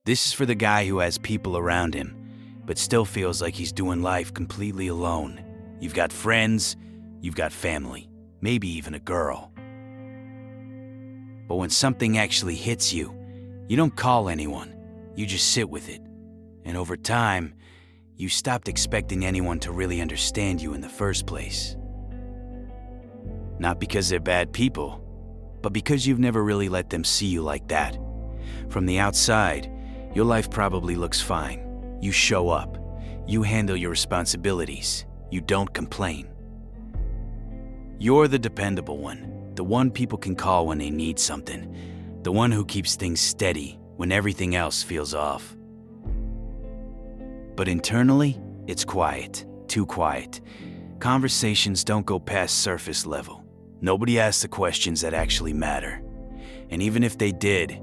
This is for the guy who has people around him, but still feels like he's doing life completely alone. You've got friends, you've got family, maybe even a girl. But when something actually hits you, you don't call anyone, you just sit with it. And over time, you stopped expecting anyone to really understand you in the first place. Not because they're bad people, but because you've never really let them see you like that. From the outside, your life probably looks fine. You show up. You handle your responsibilities. You don't complain. You're the dependable one, the one people can call when they need something, the one who keeps things steady when everything else feels off. But internally, it's quiet, too quiet. Conversations don't go past surface level. Nobody asks the questions that actually matter. And even if they did,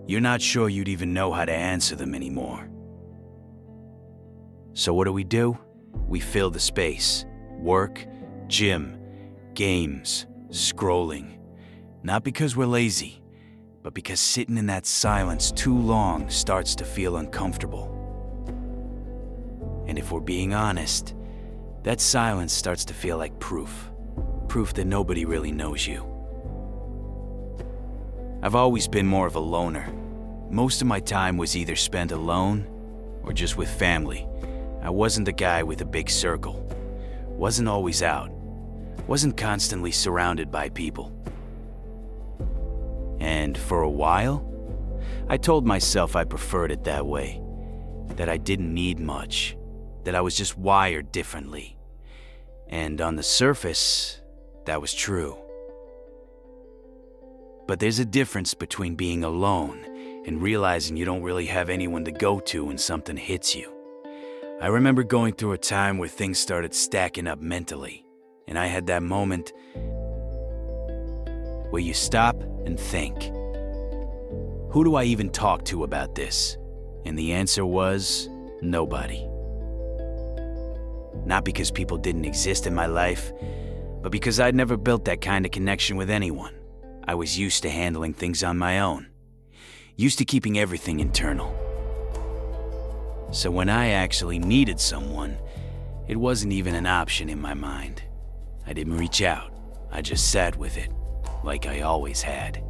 you're not sure you'd even know how to answer them anymore. So what do? We fill the space. Work, gym, games, scrolling. Not because we're lazy, but because sitting in that silence too long starts to feel uncomfortable. And if we're being honest, that silence starts to feel like proof that nobody really knows you. I've always been more of a loner. Most of my time was either spent alone or just with family. I wasn't the guy with a big circle. Wasn't always out. Wasn't constantly surrounded by people. And for a while, I told myself I preferred it that way, that I didn't need much, that I was just wired differently. And on the surface, that was true. But there's a difference between being alone and realizing you don't really have anyone to go to when something hits you. I remember going through a time where things started stacking up mentally, and I had that moment where you stop and think, who do I even talk to about this? And the answer was nobody. Not because people didn't exist in my life, but because I'd never built that kind of connection with anyone. I was used to handling things on my own, used to keeping everything internal. So when I actually needed someone, it wasn't even an option in my mind. I didn't reach out. I just sat with it, like I always had.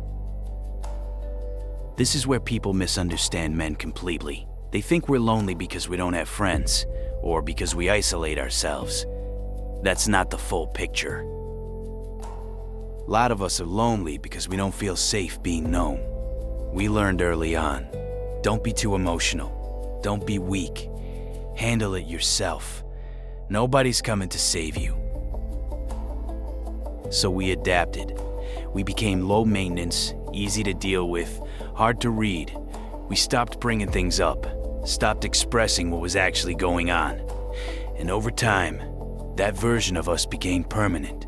This is where people misunderstand men completely. They think we're lonely because we don't have friends, or because we isolate ourselves. That's not the full picture. A lot of us are lonely because we don't feel safe being known. We learned early on, don't be too emotional. Don't be weak. Handle it yourself. Nobody's coming to save you. So we adapted. We became low maintenance, easy to deal with, hard to read. We stopped bringing things up, stopped expressing what was actually going on. And over time, that version of us became permanent.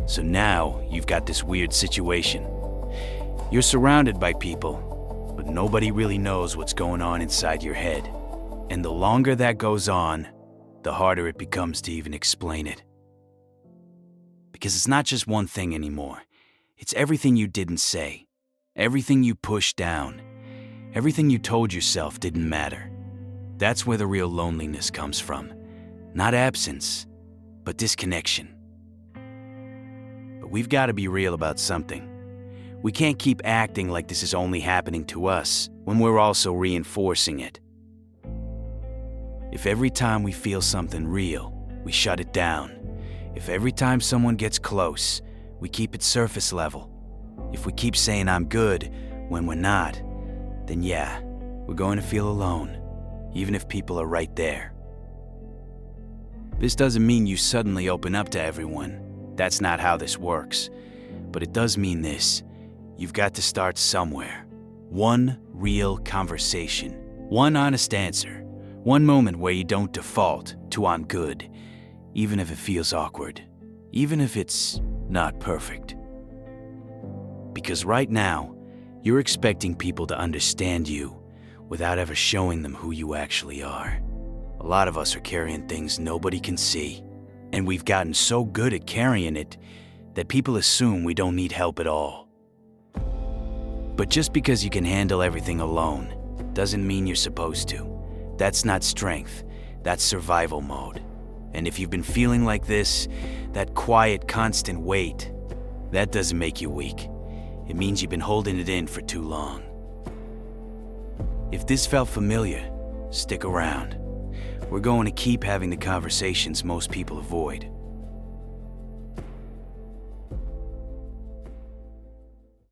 So now you've got this weird situation. You're surrounded by people, but nobody really knows what's going on inside your head. And the longer that goes on, the harder it becomes to even explain it. Because it's not just one thing anymore. It's everything you didn't say, everything you pushed down, everything you told yourself didn't matter. That's where the real loneliness comes from. Not absence, but disconnection. But we've got to be real about something. We can't keep acting like this is only happening to us when we're also reinforcing it. If every time we feel something real, we shut it down. If every time someone gets close, we keep it surface level. If we keep saying I'm good when we're not, then yeah, we're going to feel alone, even if people are right there. This doesn't mean you suddenly open up to everyone. That's not how this works. But it does mean this. You've got to start somewhere. One real conversation. One honest answer. One moment where you don't default to I'm good, even if it feels awkward. Even if it's not perfect. Because right now, you're expecting people to understand you without ever showing them who you actually are. A lot of us are carrying things nobody can see, and we've gotten so good at carrying it that people assume we don't need help at all. But just because you can handle everything alone doesn't mean you're supposed to. That's not strength, that's survival mode. And if you've been feeling like this, that quiet, constant weight, that doesn't make you weak. It means you've been holding it in for too long. If this felt familiar, stick around. We're going to keep having the conversations most people avoid.